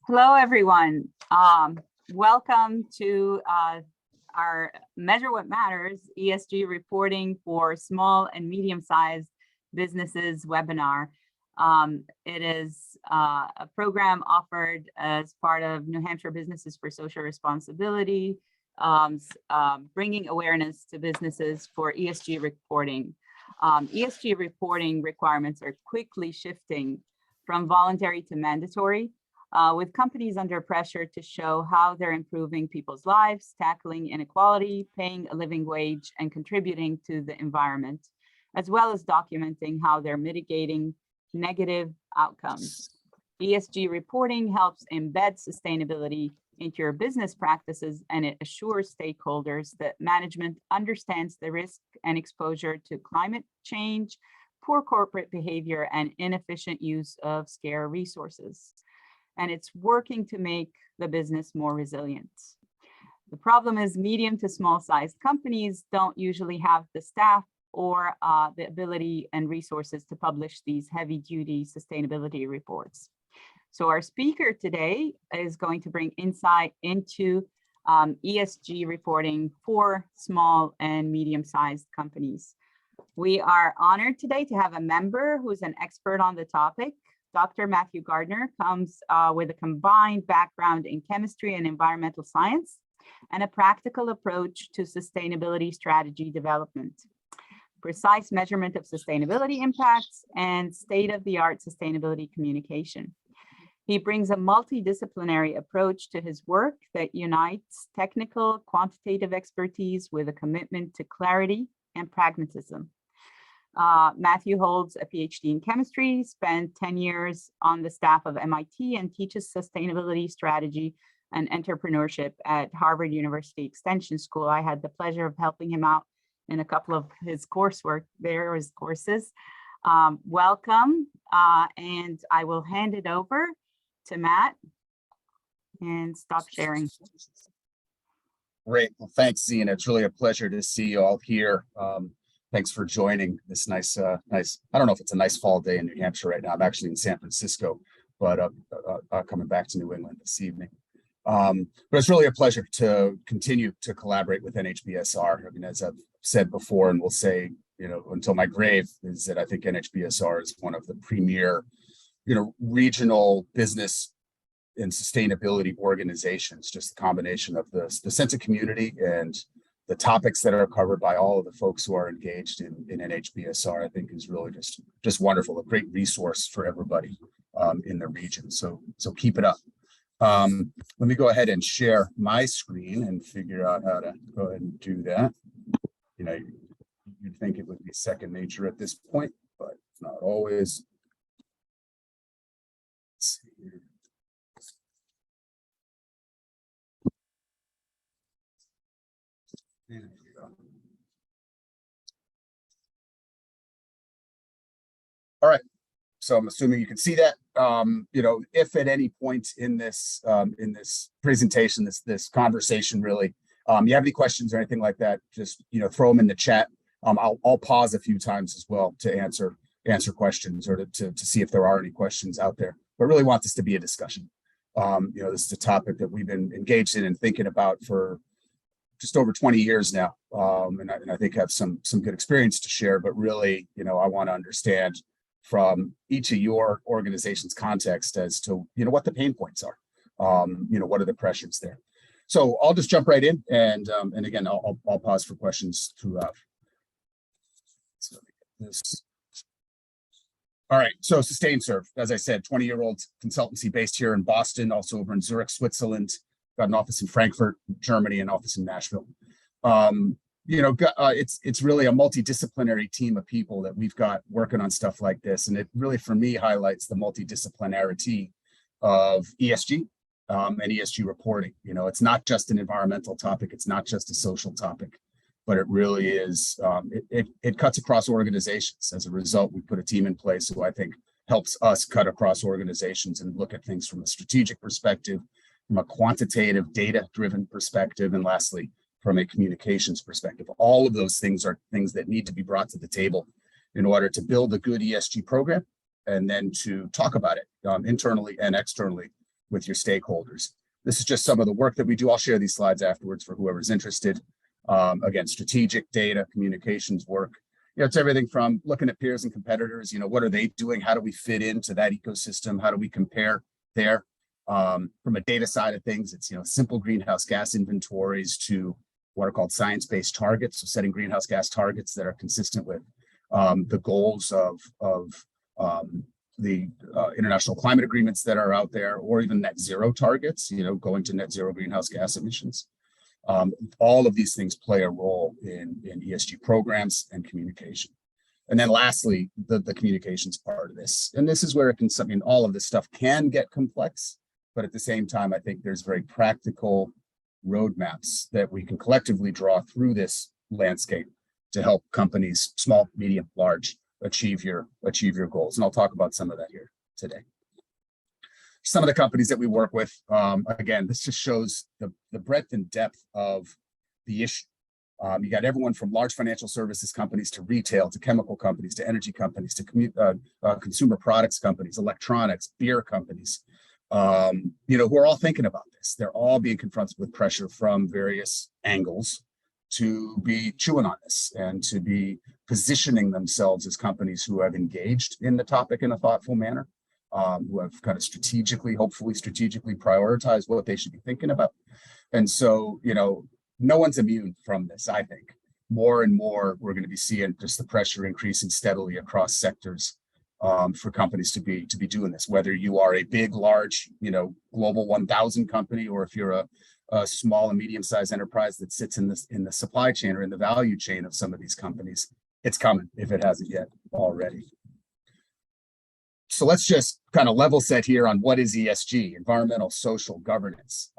Hello, everyone. Welcome to our Measure What Matters ESG reporting for small and medium-sized businesses webinar. It is a program offered as part of New Hampshire Businesses for Social Responsibility, bringing awareness to businesses for ESG reporting. ESG reporting requirements are quickly shifting from voluntary to mandatory, with companies under pressure to show how they're improving people's lives, tackling inequality, paying a living wage, and contributing to the environment, as well as documenting how they're mitigating negative outcomes. ESG reporting helps embed sustainability into your business practices, and it assures stakeholders that management understands the risk and exposure to climate change, poor corporate behavior, and inefficient use of scarce resources. And it's working to make the business more resilient. The problem is medium to small sized companies don't usually have the staff or the ability and resources to publish these heavy duty sustainability reports. So our speaker today is going to bring insight into ESG reporting for small and medium sized companies. We are honored today to have a member who's an expert on the topic. Dr. Matthew Gardner comes with a combined background in chemistry and environmental science and a practical approach to sustainability strategy development, precise measurement of sustainability impacts, and state-of-the-art sustainability communication. He brings a multidisciplinary approach to his work that unites technical, quantitative expertise with a commitment to clarity and pragmatism. Matthew holds a PhD in chemistry, spent 10 years on the staff of MIT, and teaches sustainability strategy and entrepreneurship at Harvard University Extension School. I had the pleasure of helping him out in a couple of his coursework there, his courses. Welcome, and I will hand it over to Matt and stop sharing. Great. Well, thanks, Zena. It's really a pleasure to see you all here. Thanks for joining this nice, I don't know if it's a nice fall day in New Hampshire right now. I'm actually in San Francisco, but coming back to New England this evening. But it's really a pleasure to continue to collaborate with NHBSR. I mean, as I've said before, and will say, until my grave, is that I think NHBSR is one of the premier, regional business and sustainability organizations. Just the combination of the sense of community and the topics that are covered by all of the folks who are engaged in NHBSR, I think is really just wonderful, a great resource for everybody in the region. So keep it up. Let me go ahead and share my screen and figure out how to go ahead and do that. You'd think it would be second nature at this point, but it's not always. Let's see here. All right, so I'm assuming you can see that. If at any point in this presentation, this conversation, really, you have any questions or anything like that, just throw them in the chat. I'll pause a few times as well to answer questions or to see if there are any questions out there. But really want this to be a discussion. This is a topic that we've been engaged in and thinking about for just over 20 years now, and I think have some good experience to share. But really, I want to understand from each of your organization's context as to what the pain points are, what are the pressures there. So I'll just jump right in, and again, I'll pause for questions throughout. So this. All right, so Sustainserv, as I said, 20-year-old consultancy based here in Boston, also over in Zurich, Switzerland. Got an office in Frankfurt, Germany, and office in Nashville. It's really a multidisciplinary team of people that we've got working on stuff like this, and it really, for me, highlights the multidisciplinarity of ESG and ESG reporting. It's not just an environmental topic, it's not just a social topic, but it really is. It cuts across organizations. As a result, we put a team in place who I think helps us cut across organizations and look at things from a strategic perspective, from a quantitative, data-driven perspective, and lastly, from a communications perspective. All of those things are things that need to be brought to the table in order to build a good ESG program and then to talk about it internally and externally with your stakeholders. This is just some of the work that we do. I'll share these slides afterwards for whoever's interested. Again, strategic data, communications work. It's everything from looking at peers and competitors. What are they doing? How do we fit into that ecosystem? How do we compare there? From a data side of things, it's simple greenhouse gas inventories to what are called science-based targets. So setting greenhouse gas targets that are consistent with the goals of the international climate agreements that are out there, or even net zero targets, going to net zero greenhouse gas emissions. All of these things play a role in ESG programs and communication. And then lastly, the communications part of this. And this is where it can, all of this stuff can get complex, but at the same time, I think there's very practical roadmaps that we can collectively draw through this landscape to help companies, small, medium, large, achieve your goals. And I'll talk about some of that here today. Some of the companies that we work with, again, this just shows the breadth and depth of the issue. You got everyone from large financial services companies to retail, to chemical companies, to energy companies, to consumer products companies, electronics, beer companies, who are all thinking about this. They're all being confronted with pressure from various angles to be chewing on this and to be positioning themselves as companies who have engaged in the topic in a thoughtful manner, who have kind of hopefully strategically prioritized what they should be thinking about. And so, no one's immune from this, I think. More and more, we're going to be seeing just the pressure increasing steadily across sectors for companies to be doing this, whether you are a big, large, global 1,000 company, or if you're a small and medium-sized enterprise that sits in the supply chain or in the value chain of some of these companies. It's coming if it hasn't yet already. So let's just kind of level set here on what is ESG, environmental, social, governance.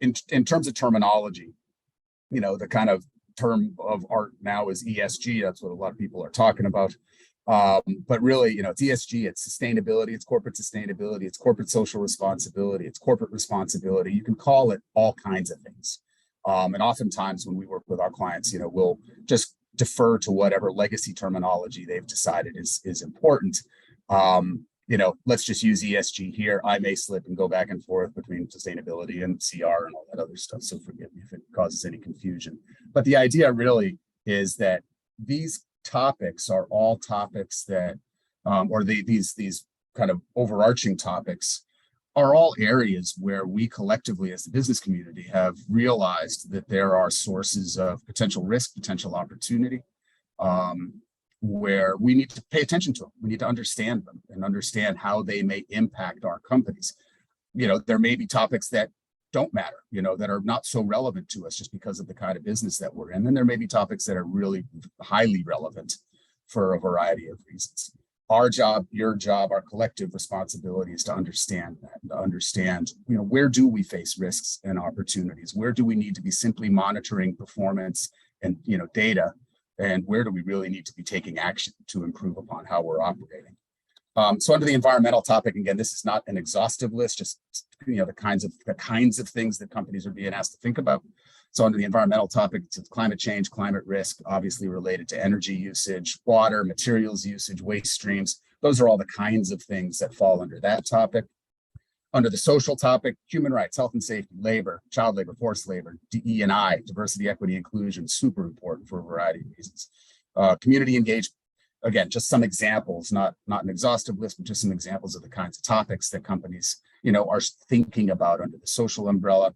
In terms of terminology, the kind of term of art now is ESG. That's what a lot of people are talking about. But really, it's ESG, it's sustainability, it's corporate sustainability, it's corporate social responsibility, it's corporate responsibility. You can call it all kinds of things. And oftentimes when we work with our clients, we'll just defer to whatever legacy terminology they've decided is important. Let's just use ESG here. I may slip and go back and forth between sustainability and CR and all that other stuff. So forgive me if it causes any confusion. But the idea really is that these topics are all topics that, these kind of overarching topics are all areas where we collectively as the business community have realized that there are sources of potential risk, potential opportunity, where we need to pay attention to them. We need to understand them and understand how they may impact our companies. There may be topics that don't matter, that are not so relevant to us just because of the kind of business that we're in. And there may be topics that are really highly relevant for a variety of reasons. Our job, your job, our collective responsibility is to understand that, to understand, where do we face risks and opportunities? Where do we need to be simply monitoring performance and, data? And where do we really need to be taking action to improve upon how we're operating? So under the environmental topic, again, this is not an exhaustive list, just the kinds of things that companies are being asked to think about. So under the environmental topic, it's climate change, climate risk, obviously related to energy usage, water, materials usage, waste streams. Those are all the kinds of things that fall under that topic. Under the social topic, human rights, health and safety, labor, child labor, forced labor, DE&I, diversity, equity, inclusion, super important for a variety of reasons. Community engagement. Again, just some examples, not an exhaustive list, but just some examples of the kinds of topics that companies, are thinking about under the social umbrella.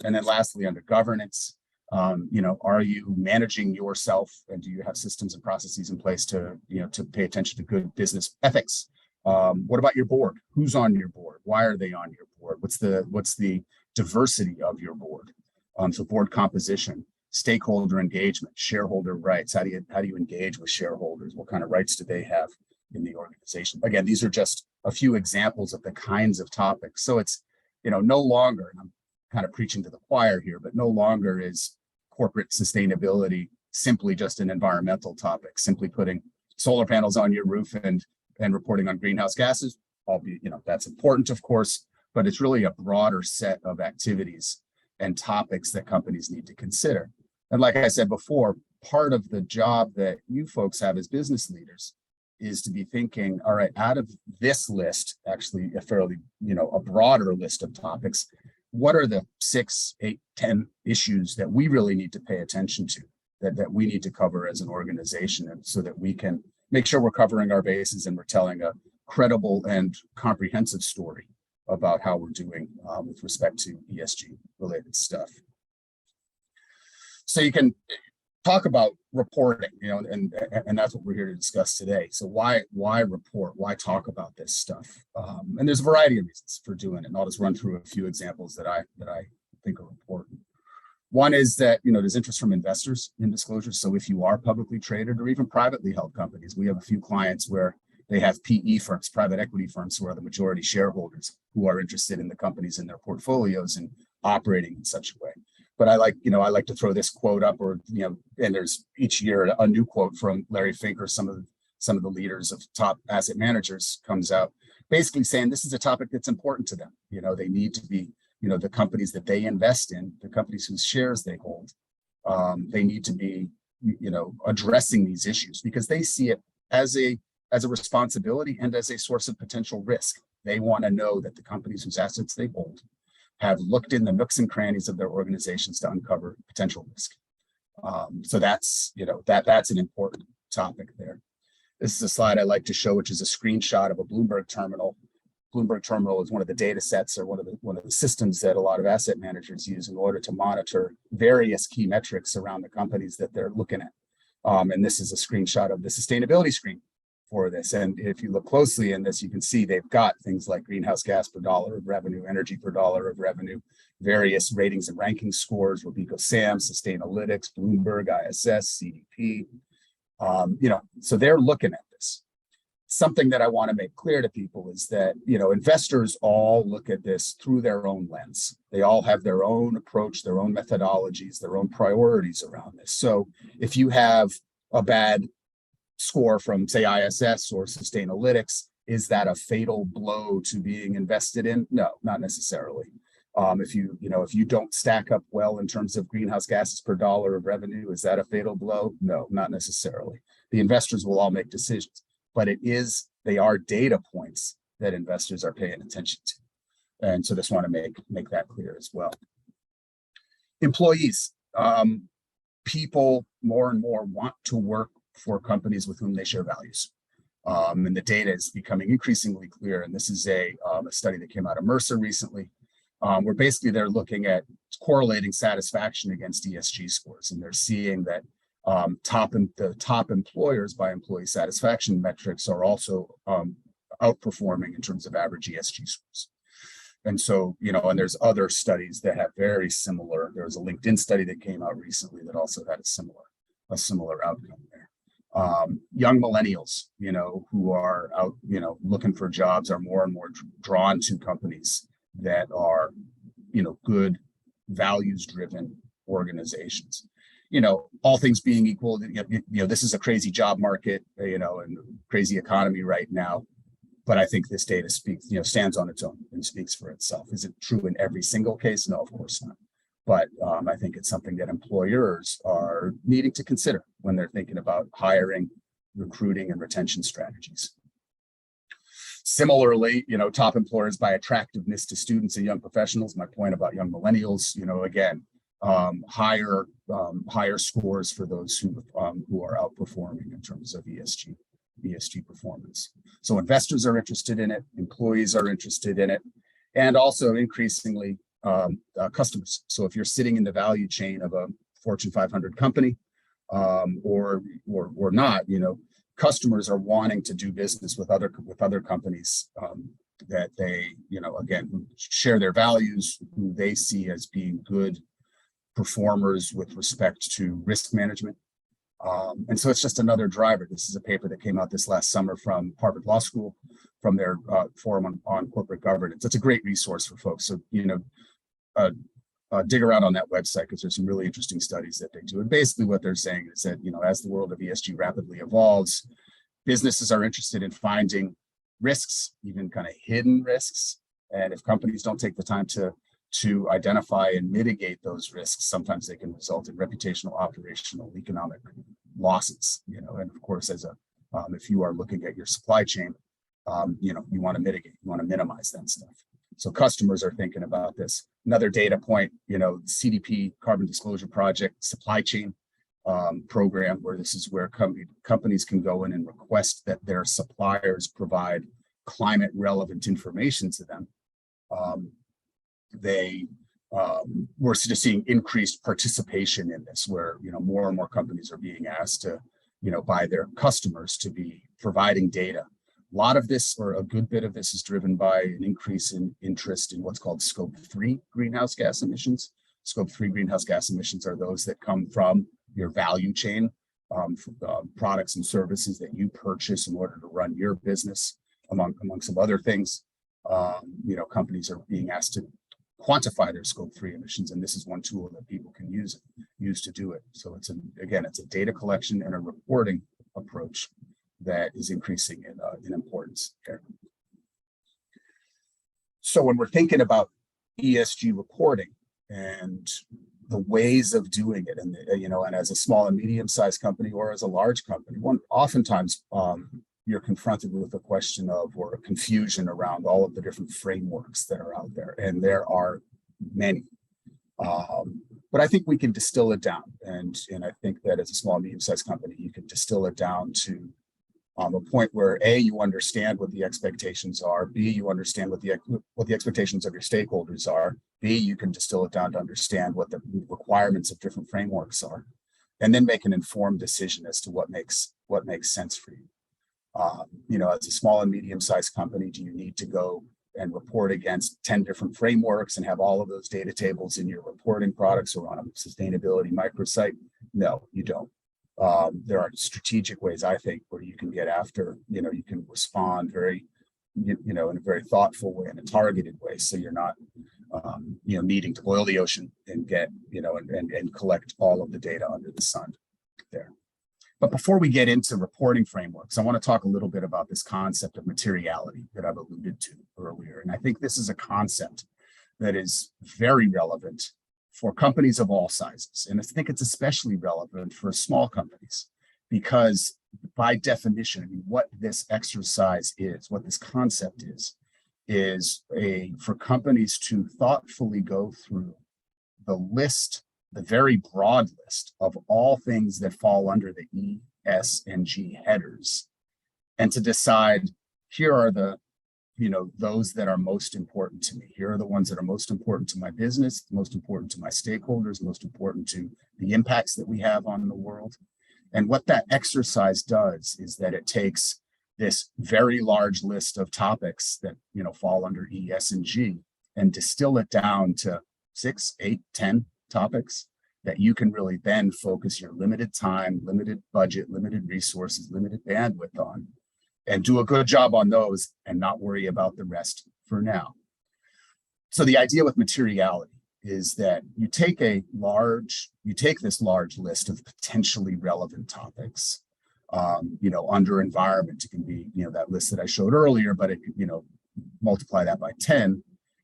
And then lastly, under governance, are you managing yourself, and do you have systems and processes in place to pay attention to good business ethics? What about your board? Who's on your board? Why are they on your board? What's the diversity of your board? So board composition, stakeholder engagement, shareholder rights. How do you engage with shareholders? What kind of rights do they have in the organization? Again, these are just a few examples of the kinds of topics. So it's, no longer, and I'm kind of preaching to the choir here, but no longer is corporate sustainability simply just an environmental topic, simply putting solar panels on your roof and reporting on greenhouse gases, albeit, that's important, of course, but it's really a broader set of activities and topics that companies need to consider. And like I said before, part of the job that you folks have as business leaders is to be thinking, all right, out of this list, actually a fairly, a broader list of topics, what are the 6, 8, 10 issues that we really need to pay attention to, that we need to cover as an organization, and so that we can make sure we're covering our bases and we're telling a credible and comprehensive story about how we're doing with respect to ESG related stuff. So you can talk about reporting, and that's what we're here to discuss today. So why report? Why talk about this stuff? And there's a variety of reasons for doing it. And I'll just run through a few examples that I think are important. One is that there's interest from investors in disclosure. So if you are publicly traded or even privately held companies, we have a few clients where they have PE firms, private equity firms, who are the majority shareholders, who are interested in the companies in their portfolios and operating in such a way. But I like to throw this quote up, or and there's each year a new quote from Larry Fink or some of the leaders of top asset managers comes out, basically saying this is a topic that's important to them. They need to be, the companies that they invest in, the companies whose shares they hold, they need to be, addressing these issues because they see it as a responsibility and as a source of potential risk. They want to know that the companies whose assets they hold have looked in the nooks and crannies of their organizations to uncover potential risk. So that's, that's an important topic there. This is a slide I like to show, which is a screenshot of a Bloomberg terminal. Bloomberg terminal is one of the data sets, or one of the systems that a lot of asset managers use in order to monitor various key metrics around the companies that they're looking at. And this is a screenshot of the sustainability screen for this. And if you look closely in this, you can see they've got things like greenhouse gas per dollar of revenue, energy per dollar of revenue, various ratings and ranking scores, Robeco SAM, Sustainalytics, Bloomberg, ISS, CDP. So they're looking at this. Something that I want to make clear to people is that, investors all look at this through their own lens. They all have their own approach, their own methodologies, their own priorities around this. So if you have a bad score from, say, ISS or Sustainalytics, is that a fatal blow to being invested in? No, not necessarily. If you don't stack up well in terms of greenhouse gases per dollar of revenue, is that a fatal blow? No, not necessarily. The investors will all make decisions, but they are data points that investors are paying attention to. And so just want to make that clear as well. Employees, people more and more want to work for companies with whom they share values. And the data is becoming increasingly clear. And this is a study that came out of Mercer recently, where basically they're looking at correlating satisfaction against ESG scores. And they're seeing that the top employers by employee satisfaction metrics are also outperforming in terms of average ESG scores. And so, and there's other studies that have very similar. There was a LinkedIn study that came out recently that also had a similar outcome there. Young millennials, who are out, looking for jobs, are more and more drawn to companies that are, good, values-driven organizations. All things being equal, this is a crazy job market, and crazy economy right now. But I think this data stands on its own and speaks for itself. Is it true in every single case? No, of course not. But I think it's something that employers are needing to consider when they're thinking about hiring, recruiting, and retention strategies. Similarly, top employers by attractiveness to students and young professionals. My point about young millennials, again, higher scores for those who are outperforming in terms of ESG performance. So investors are interested in it, employees are interested in it, and also increasingly customers. So if you're sitting in the value chain of a Fortune 500 company, or not, customers are wanting to do business with other companies that they, again, who share their values, who they see as being good performers with respect to risk management. And so it's just another driver. This is a paper that came out this last summer from Harvard Law School, from their forum on corporate governance. It's a great resource for folks. So, dig around on that website, because there's some really interesting studies that they do. And basically what they're saying is that, as the world of ESG rapidly evolves, businesses are interested in finding risks, even kind of hidden risks. And if companies don't take the time to identify and mitigate those risks, sometimes they can result in reputational, operational, economic losses. And of course, as If you are looking at your supply chain, you want to mitigate, you want to minimize that stuff. So customers are thinking about this. Another data point, CDP, Carbon Disclosure Project, supply chain program, where this is where companies can go in and request that their suppliers provide climate relevant information to them. We're just seeing increased participation in this, where more and more companies are being asked to by their customers to be providing data. A lot of this, or a good bit of this, is driven by an increase in interest in what's called Scope 3 greenhouse gas emissions. Scope 3 greenhouse gas emissions are those that come from your value chain, products and services that you purchase in order to run your business, among some other things. Companies are being asked to quantify their Scope 3 emissions, and this is one tool that people can use to do it. So it's a data collection and a reporting approach that is increasing in importance here. So when we're thinking about ESG reporting and the ways of doing it, and and as a small and medium-sized company or as a large company, oftentimes you're confronted with a question of, or a confusion around all of the different frameworks that are out there, and there are many. But I think we can distill it down, and I think that as a small, medium-sized company, you can distill it down to a point where A, you understand what the expectations are, B, you understand what the expectations of your stakeholders are, B, you can distill it down to understand what the requirements of different frameworks are, and then make an informed decision as to what makes sense for you. As a small and medium-sized company, do you need to go and report against 10 different frameworks and have all of those data tables in your reporting products or on a sustainability microsite? No, you don't. There are strategic ways, I think, where you can get after, you can respond very, in a very thoughtful way, in a targeted way. So you're not, needing to boil the ocean and get, and collect all of the data under the sun there. But before we get into reporting frameworks, I want to talk a little bit about this concept of materiality that I've alluded to earlier. And I think this is a concept that is very relevant for companies of all sizes. And I think it's especially relevant for small companies, because by definition, what this exercise is, what this concept is for companies to thoughtfully go through the very broad list of all things that fall under the E, S, and G headers, and to decide, here are the those that are most important to me. Here are the ones that are most important to my business, most important to my stakeholders, most important to the impacts that we have on the world. And what that exercise does is that it takes this very large list of topics that fall under E, S, and G, and distill it down to 6, 8, 10 topics that you can really then focus your limited time, limited budget, limited resources, limited bandwidth on, and do a good job on those and not worry about the rest for now. So the idea with materiality is that you take this large list of potentially relevant topics, under environment. It can be, that list that I showed earlier, but it could, multiply that by 10.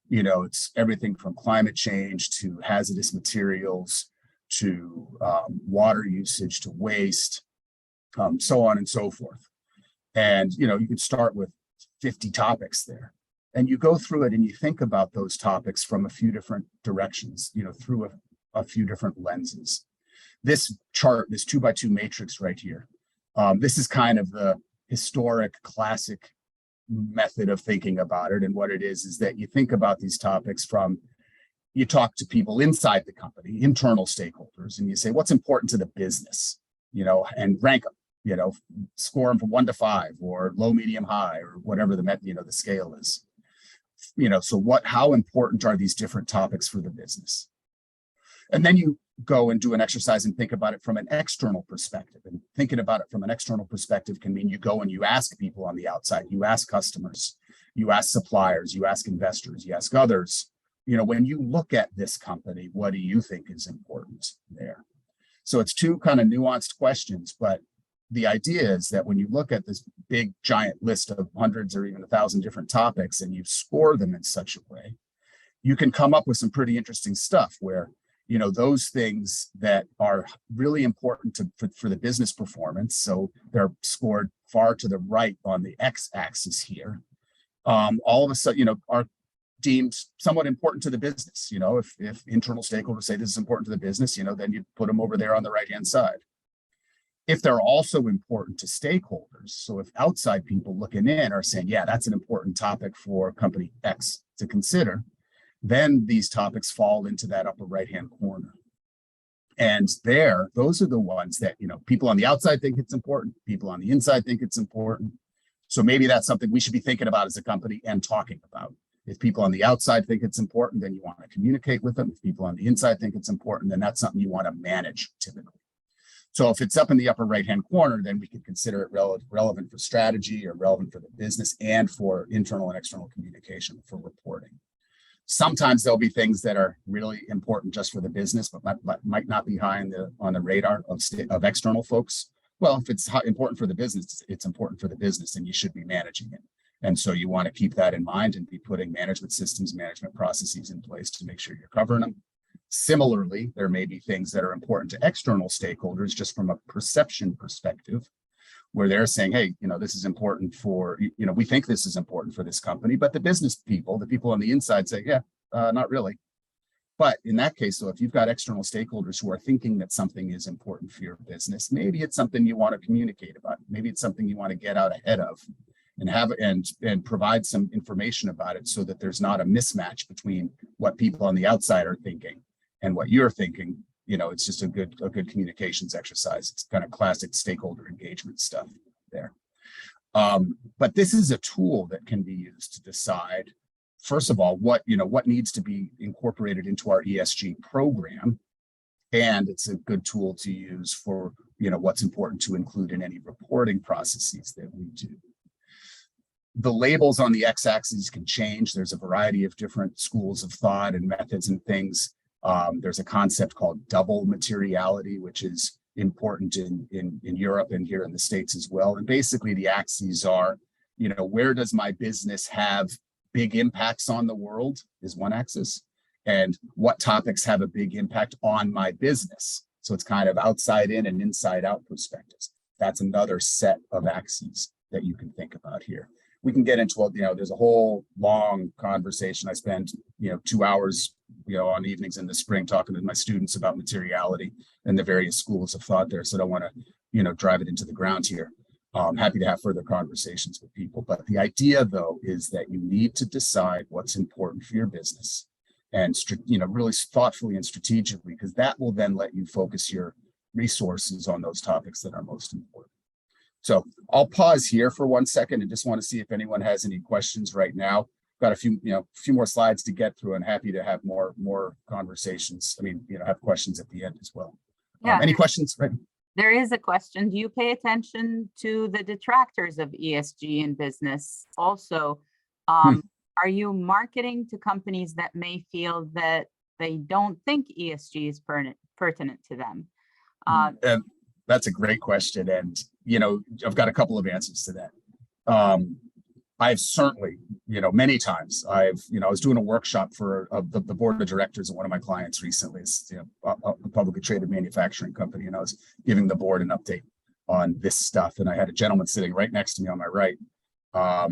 It's everything from climate change to hazardous materials to water usage to waste, so on and so forth. And, you could start with 50 topics there, and you go through it and you think about those topics from a few different directions, through a few different lenses. This chart, this 2x2 matrix right here, this is kind of the historic classic method of thinking about it. And what it is that you think about these topics you talk to people inside the company, internal stakeholders, and you say, what's important to the business, and rank them. Score them from 1 to 5, or low, medium, high, or whatever the scale is. So how important are these different topics for the business? And then you go and do an exercise and think about it from an external perspective. And thinking about it from an external perspective can mean you go and you ask people on the outside, you ask customers, you ask suppliers, you ask investors, you ask others, when you look at this company, what do you think is important there? So it's two kind of nuanced questions, but the idea is that when you look at this big giant list of hundreds or even 1,000 different topics and you score them in such a way, you can come up with some pretty interesting stuff where, those things that are really important for the business performance. So they're scored far to the right on the x-axis here. All of a sudden, are deemed somewhat important to the business. If internal stakeholders say this is important to the business, then you put them over there on the right-hand side. If they're also important to stakeholders, so if outside people looking in are saying, yeah, that's an important topic for company X to consider, then these topics fall into that upper right-hand corner. And those are the ones that, people on the outside think it's important, people on the inside think it's important. So maybe that's something we should be thinking about as a company and talking about. If people on the outside think it's important, then you want to communicate with them. If people on the inside think it's important, then that's something you want to manage typically. So if it's up in the upper right-hand corner, then we can consider it relevant for strategy or relevant for the business and for internal and external communication for reporting. Sometimes there'll be things that are really important just for the business, but might not be high on the radar of external folks. Well, if it's important for the business, it's important for the business and you should be managing it. And so you want to keep that in mind and be putting management systems, management processes in place to make sure you're covering them. Similarly, there may be things that are important to external stakeholders just from a perception perspective, where they're saying, hey, this is important for, we think this is important for this company, but the business people, the people on the inside say, yeah, not really. But in that case, so if you've got external stakeholders who are thinking that something is important for your business, maybe it's something you want to communicate about. Maybe it's something you want to get out ahead of and provide some information about it so that there's not a mismatch between what people on the outside are thinking and what you're thinking. It's just a good communications exercise. It's kind of classic stakeholder engagement stuff there. But this is a tool that can be used to decide, first of all, what needs to be incorporated into our ESG program. And it's a good tool to use for, what's important to include in any reporting processes that we do. The labels on the x-axis can change. There's a variety of different schools of thought and methods and things. There's a concept called double materiality, which is important in Europe and here in the States as well. And basically the axes are, where does my business have big impacts on the world is one axis, and what topics have a big impact on my business. So it's kind of outside in and inside out perspectives. That's another set of axes that you can think about here. We can get into, there's a whole long conversation. I spend, 2 hours, on evenings in the spring talking to my students about materiality and the various schools of thought there. So I don't want to, drive it into the ground here. I'm happy to have further conversations with people. But the idea, though, is that you need to decide what's important for your business and, really thoughtfully and strategically, because that will then let you focus your resources on those topics that are most important. So I'll pause here for 1 second and just want to see if anyone has any questions right now. Got a few more slides to get through, and happy to have more conversations. Have questions at the end as well. Yeah. Any questions? Right. There is a question. Do you pay attention to the detractors of ESG in business? Also, are you marketing to companies that may feel that they don't think ESG is pertinent to them? And that's a great question. And, I've got a couple of answers to that. I've certainly, many times I was doing a workshop for the board of directors of one of my clients recently. It's a publicly traded manufacturing company, and I was giving the board an update on this stuff. And I had a gentleman sitting right next to me on my right. I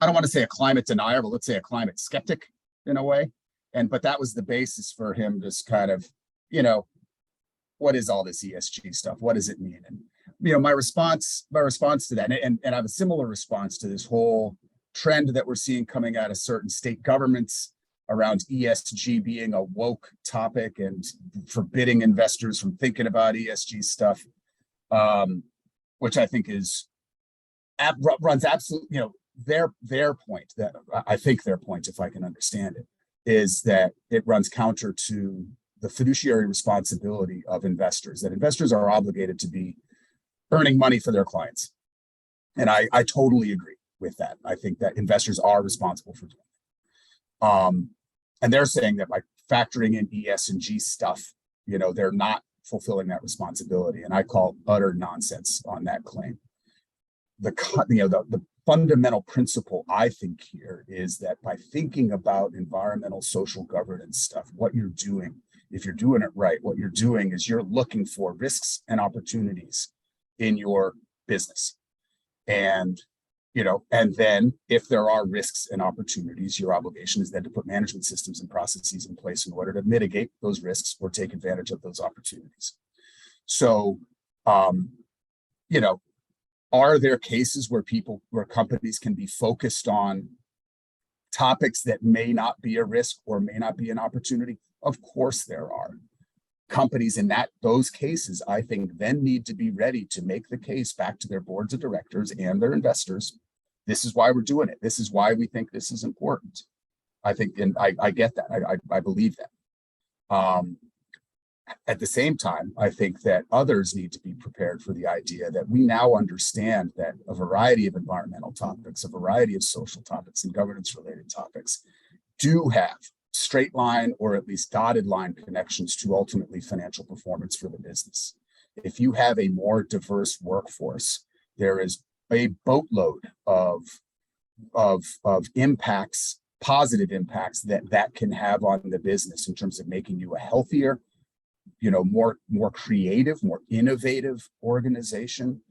don't want to say a climate denier, but let's say a climate skeptic in a way. But that was the basis for him just kind of, what is all this ESG stuff? What does it mean? And my response to that, and I have a similar response to this whole trend that we're seeing coming out of certain state governments around ESG being a woke topic and forbidding investors from thinking about ESG stuff, which I think runs absolutely, their point, that I think their point, if I can understand it, is that it runs counter to the fiduciary responsibility of investors, that investors are obligated to be earning money for their clients. And I totally agree with that. I think that investors are responsible for doing it. And they're saying that by factoring in ESG stuff, they're not fulfilling that responsibility. And I call utter nonsense on that claim. The fundamental principle, I think, here is that by thinking about environmental social governance stuff, what you're doing if you're doing it right, what you're doing is you're looking for risks and opportunities in your business. And, and then if there are risks and opportunities, your obligation is then to put management systems and processes in place in order to mitigate those risks or take advantage of those opportunities. So, are there cases where companies can be focused on topics that may not be a risk or may not be an opportunity? Of course there are. Companies in those cases, I think, then need to be ready to make the case back to their boards of directors and their investors. This is why we're doing it. This is why we think this is important. I think, and I get that. I believe that. At the same time, I think that others need to be prepared for the idea that we now understand that a variety of environmental topics, a variety of social topics and governance related topics do have straight line or at least dotted line connections to ultimately financial performance for the business. If you have a more diverse workforce, there is a boatload of impacts, positive impacts that can have on the business in terms of making you a healthier, more creative, more innovative organization.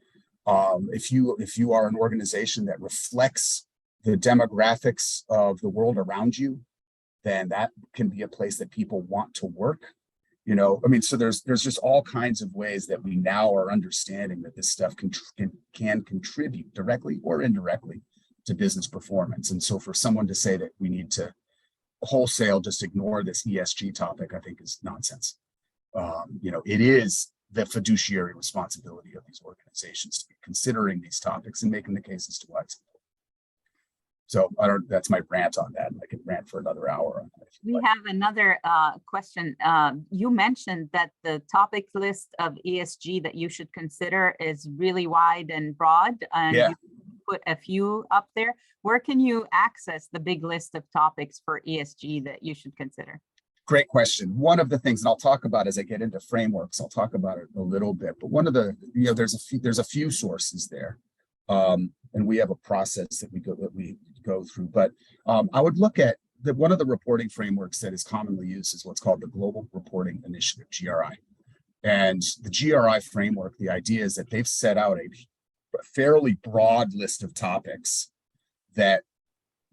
If you are an organization that reflects the demographics of the world around you, then that can be a place that people want to work. So there's just all kinds of ways that we now are understanding that this stuff can contribute directly or indirectly to business performance. And so for someone to say that we need to wholesale just ignore this ESG topic, I think is nonsense. It is the fiduciary responsibility of these organizations to be considering these topics and making the cases to why it's important. So that's my rant on that. I can rant for another hour on that. We have another question. You mentioned that the topic list of ESG that you should consider is really wide and broad, and you put a few up there. Where can you access the big list of topics for ESG that you should consider? Great question. One of the things, and I'll talk about as I get into frameworks, I'll talk about it a little bit, but one of the, there's a few sources there. And we have a process that we go through, but I would look at one of the reporting frameworks that is commonly used is what's called the Global Reporting Initiative, GRI. And the GRI framework, the idea is that they've set out a fairly broad list of topics that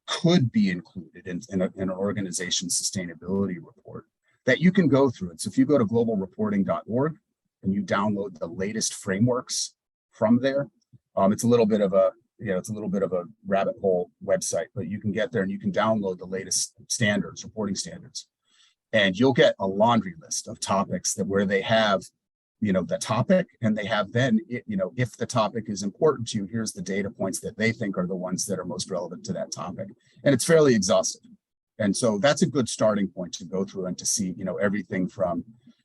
could be included in an organization's sustainability report that you can go through. And so if you go to globalreporting.org and you download the latest frameworks from there, it's a little bit of a rabbit hole website, but you can get there and you can download the latest standards, reporting standards, and you'll get a laundry list of topics where they have, the topic, and they have then, if the topic is important to you, here's the data points that they think are the ones that are most relevant to that topic. And it's fairly exhaustive. And so that's a good starting point to go through and to see, everything from,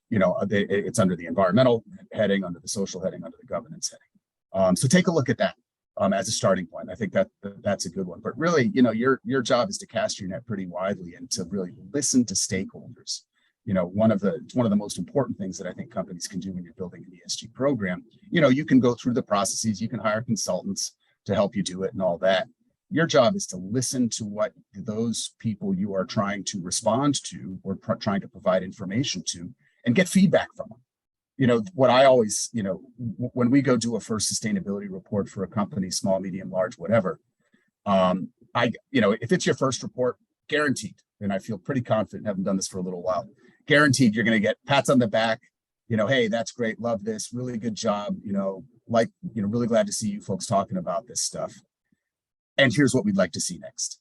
it's under the environmental heading, under the social heading, under the governance heading. So take a look at that as a starting point. I think that's a good one. But really, your job is to cast your net pretty widely and to really listen to stakeholders. One of the most important things that I think companies can do when you're building an ESG program, you can go through the processes, you can hire consultants to help you do it and all that. Your job is to listen to what those people you are trying to respond to or trying to provide information to and get feedback from them. What I always, when we go do a first sustainability report for a company, small, medium, large, whatever, if it's your first report, guaranteed, and I feel pretty confident, having done this for a little while, guaranteed you're going to get pats on the back, hey, that's great, love this, really good job, really glad to see you folks talking about this stuff. And here's what we'd like to see next.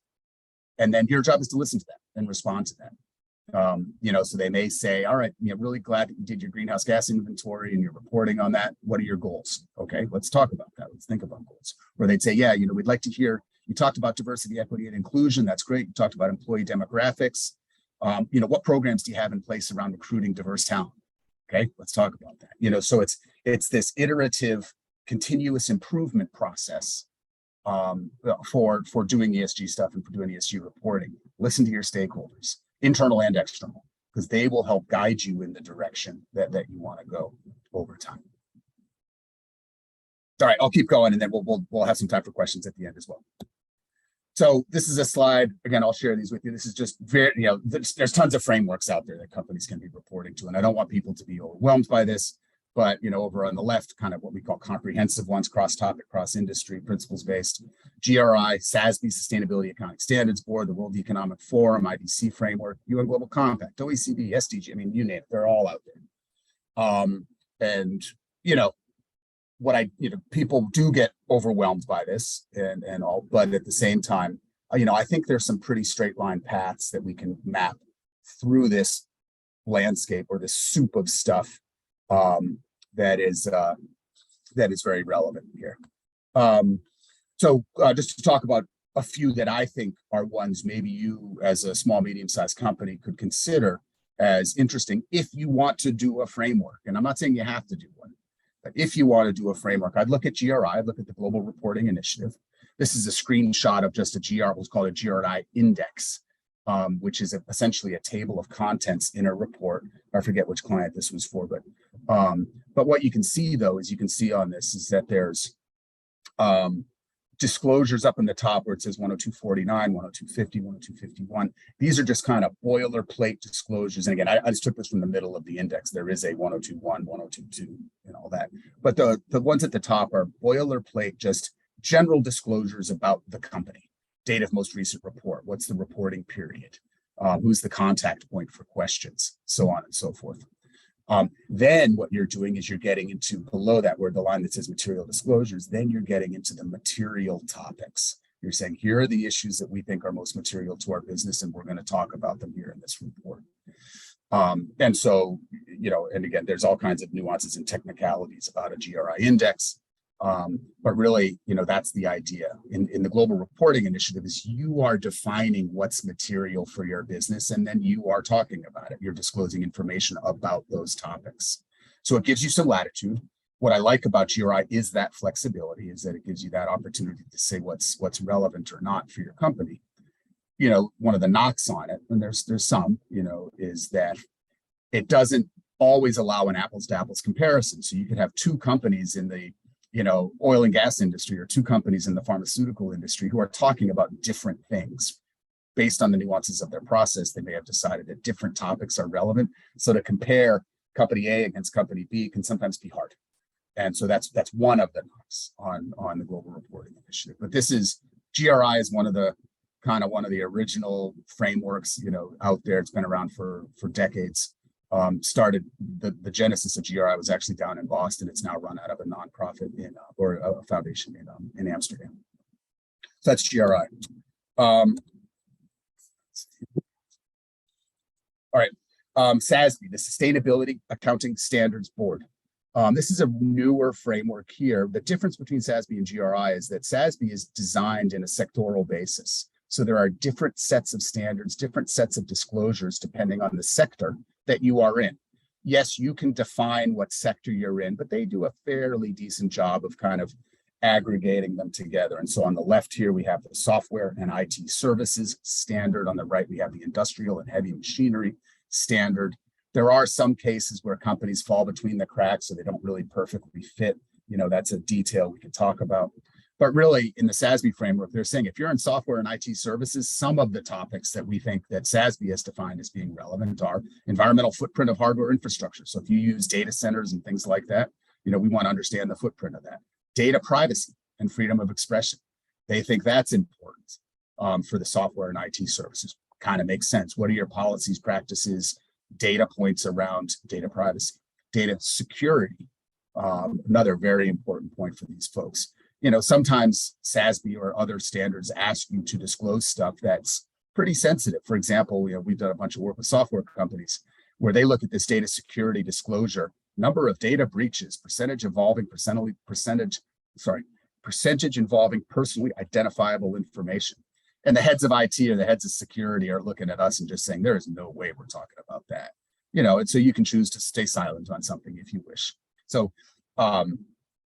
And then your job is to listen to that and respond to that. So they may say, all right, really glad that you did your greenhouse gas inventory and you're reporting on that. What are your goals? Okay, let's talk about that. Let's think about goals. Or they'd say, yeah, we'd like to hear, you talked about diversity, equity, and inclusion. That's great. You talked about employee demographics. What programs do you have in place around recruiting diverse talent? Okay, let's talk about that. So it's this iterative, continuous improvement process for doing ESG stuff and for doing ESG reporting. Listen to your stakeholders, internal and external, because they will help guide you in the direction that you want to go over time. All right, I'll keep going, and then we'll have some time for questions at the end as well. So this is a slide, again, I'll share these with you. This is just very, there's tons of frameworks out there that companies can be reporting to. And I don't want people to be overwhelmed by this, but, over on the left, kind of what we call comprehensive ones, cross-topic, cross-industry, principles-based, GRI, SASB, Sustainability Accounting Standards Board, the World Economic Forum, IDC Framework, UN Global Compact, OECD, SDG, I mean, you name it, they're all out there. And, people do get overwhelmed by this and all, but at the same time, I think there's some pretty straight line paths that we can map through this landscape or this soup of stuff that is very relevant here. So just to talk about a few that I think are ones maybe you as a small, medium-sized company could consider as interesting if you want to do a framework. And I'm not saying you have to do one. But if you want to do a framework, I'd look at GRI, I'd look at the Global Reporting Initiative. This is a screenshot of just what's called a Grni Index, which is essentially a table of contents in a report. I forget which client this was for, but what you can see though, is you can see on this is that there's disclosures up in the top where it says 102.49, 102.50, 102.51. These are just kind of boilerplate disclosures. And again, I just took this from the middle of the index. There is a 102.1, 102.2 and all that. But the ones at the top are boilerplate, just general disclosures about the company. Date of most recent report. What's the reporting period? Who's the contact point for questions? So on and so forth. Then what you're doing is you're getting into below that where the line that says material disclosures, then you're getting into the material topics. You're saying, here are the issues that we think are most material to our business, and we're going to talk about them here in this report. And so, and again, there's all kinds of nuances and technicalities about a GRI index. But really, that's the idea in the Global Reporting Initiative is you are defining what's material for your business, and then you are talking about it. You're disclosing information about those topics. So it gives you some latitude. What I like about GRI is that flexibility, is that it gives you that opportunity to say what's relevant or not for your company. One of the knocks on it, and there's some, is that it doesn't always allow an apples to apples comparison. So you could have two companies in the oil and gas industry or two companies in the pharmaceutical industry who are talking about different things based on the nuances of their process. They may have decided that different topics are relevant. So to compare company A against company B can sometimes be hard. And so that's one of the knocks on the Global Reporting Initiative. But this is GRI is one of the original frameworks, out there. It's been around for decades. Started the genesis of GRI was actually down in Boston. It's now run out of a nonprofit or a foundation in Amsterdam. So that's GRI. All right, SASB, the Sustainability Accounting Standards Board. This is a newer framework here. The difference between SASB and GRI is that SASB is designed in a sectoral basis. So there are different sets of standards, different sets of disclosures, depending on the sector that you are in. Yes, you can define what sector you're in, but they do a fairly decent job of kind of aggregating them together. And so on the left here, we have the software and IT services standard. On the right, we have the industrial and heavy machinery standard. There are some cases where companies fall between the cracks, so they don't really perfectly fit. That's a detail we can talk about. But really, in the SASB framework, they're saying if you're in software and IT services, some of the topics that we think that SASB has defined as being relevant are environmental footprint of hardware infrastructure. So if you use data centers and things like that, we want to understand the footprint of that. Data privacy and freedom of expression. They think that's important for the software and IT services. Kind of makes sense. What are your policies, practices, data points around data privacy? Data security, another very important point for these folks. Sometimes SASB or other standards ask you to disclose stuff that's pretty sensitive. For example, we've done a bunch of work with software companies where they look at this data security disclosure, number of data breaches, percentage involving personally identifiable information. And the heads of IT or the heads of security are looking at us and just saying, there is no way we're talking about that. And so you can choose to stay silent on something if you wish. So,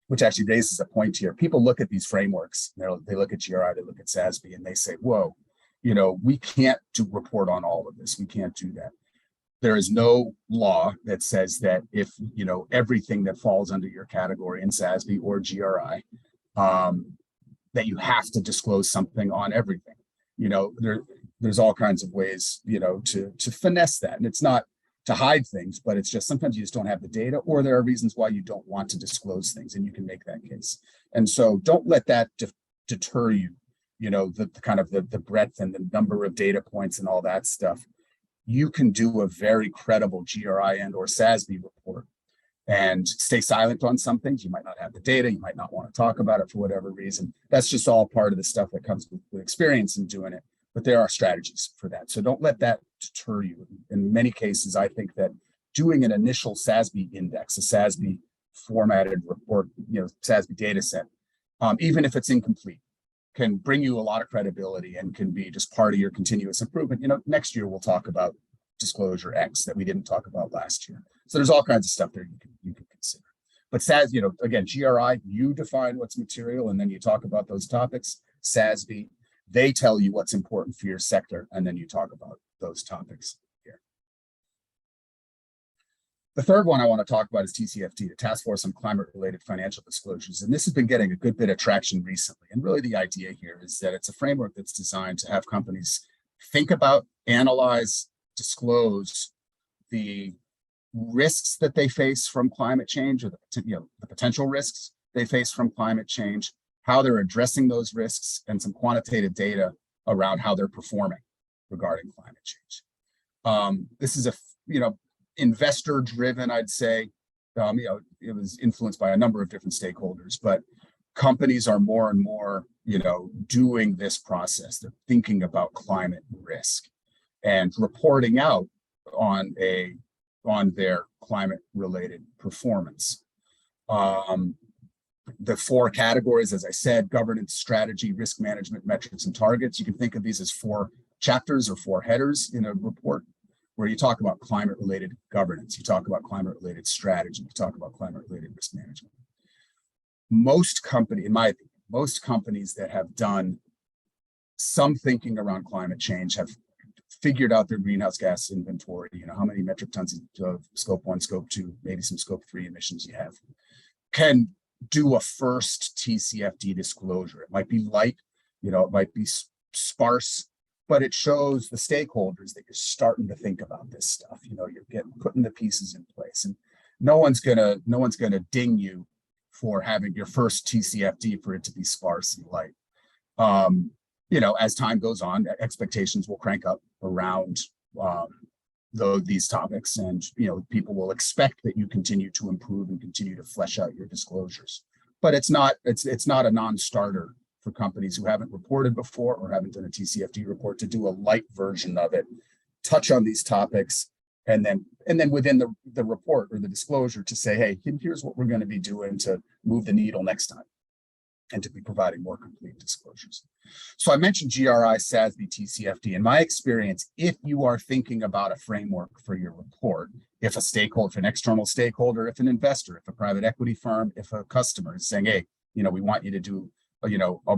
which actually raises a point here. People look at these frameworks, they look at GRI, they look at SASB, and they say, whoa, we can't report on all of this. We can't do that. There is no law that says that if, everything that falls under your category in SASB or GRI, that you have to disclose something on everything. there's all kinds of ways, to finesse that. And it's not to hide things, but it's just sometimes you just don't have the data, or there are reasons why you don't want to disclose things, and you can make that case. And so don't let that deter you, the kind of the breadth and the number of data points and all that stuff. You can do a very credible GRI and or SASB report and stay silent on some things. You might not have the data. You might not want to talk about it for whatever reason. That's just all part of the stuff that comes with experience in doing it. But there are strategies for that. So don't let that deter you. In many cases, I think that doing an initial SASB index, a SASB formatted report, SASB data set, even if it's incomplete, can bring you a lot of credibility and can be just part of your continuous improvement. Next year we'll talk about disclosure X that we didn't talk about last year. So there's all kinds of stuff there you can consider. But again, GRI, you define what's material and then you talk about those topics. SASB, they tell you what's important for your sector, and then you talk about those topics here. The third one I want to talk about is TCFD, the Task Force on Climate-Related Financial Disclosures. And this has been getting a good bit of traction recently. And really the idea here is that it's a framework that's designed to have companies think about, analyze, disclose the risks that they face from climate change, or the potential risks they face from climate change, how they're addressing those risks, and some quantitative data around how they're performing regarding climate change. This is investor driven, I'd say. It was influenced by a number of different stakeholders, but companies are more and more, doing this process. They're thinking about climate risk and reporting out on their climate related performance. The four categories, as I said: governance, strategy, risk management, metrics, and targets. You can think of these as 4 chapters or 4 headers in a report where you talk about climate-related governance, you talk about climate-related strategy, you talk about climate-related risk management. Most companies, in my opinion, most companies that have done some thinking around climate change have figured out their greenhouse gas inventory, how many metric tons of scope 1, scope 2, maybe some scope 3 emissions you have, can do a first TCFD disclosure. It might be light, it might be sparse, but it shows the stakeholders that you're starting to think about this stuff. You're putting the pieces in place, and no one's gonna ding you for having your first TCFD for it to be sparse and light. As time goes on, expectations will crank up around these topics, and people will expect that you continue to improve and continue to flesh out your disclosures. But it's not a non-starter for companies who haven't reported before or haven't done a TCFD report to do a light version of it, touch on these topics, and then within the report or the disclosure to say, hey, here's what we're going to be doing to move the needle next time, and to be providing more complete disclosures. So I mentioned GRI, SASB, TCFD. In my experience, if you are thinking about a framework for your report, if an external stakeholder, if an investor, if a private equity firm, if a customer is saying, hey, we want you to do a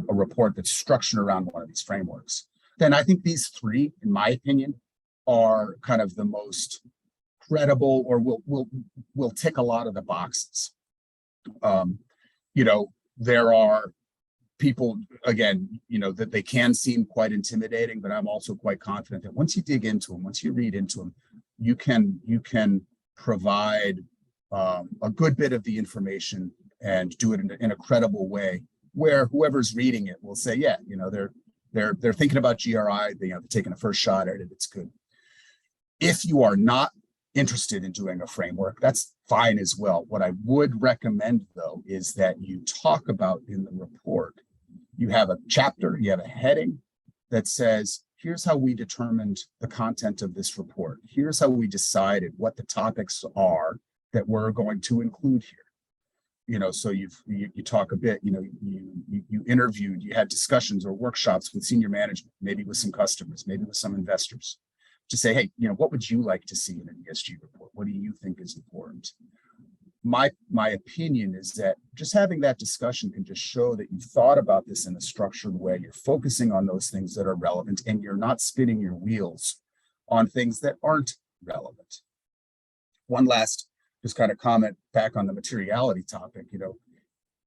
report that's structured around one of these frameworks, then I think these 3, in my opinion, are kind of the most credible, or will tick a lot of the boxes. There are people, again, that they can seem quite intimidating, but I'm also quite confident that once you dig into them, once you read into them, you can provide a good bit of the information and do it in a credible way, where whoever's reading it will say, yeah, they're thinking about GRI, they're taking a first shot at it, it's good. If you are not interested in doing a framework, that's fine as well. What I would recommend, though, is that you talk about in the report, you have a chapter, you have a heading that says, here's how we determined the content of this report. Here's how we decided what the topics are that we're going to include here. So you talk a bit, you interviewed, you had discussions or workshops with senior management, maybe with some customers, maybe with some investors, to say, hey, what would you like to see in an ESG report? What do you think is important? My opinion is that just having that discussion can just show that you've thought about this in a structured way. You're focusing on those things that are relevant, and you're not spinning your wheels on things that aren't relevant. One last just kind of comment back on the materiality topic.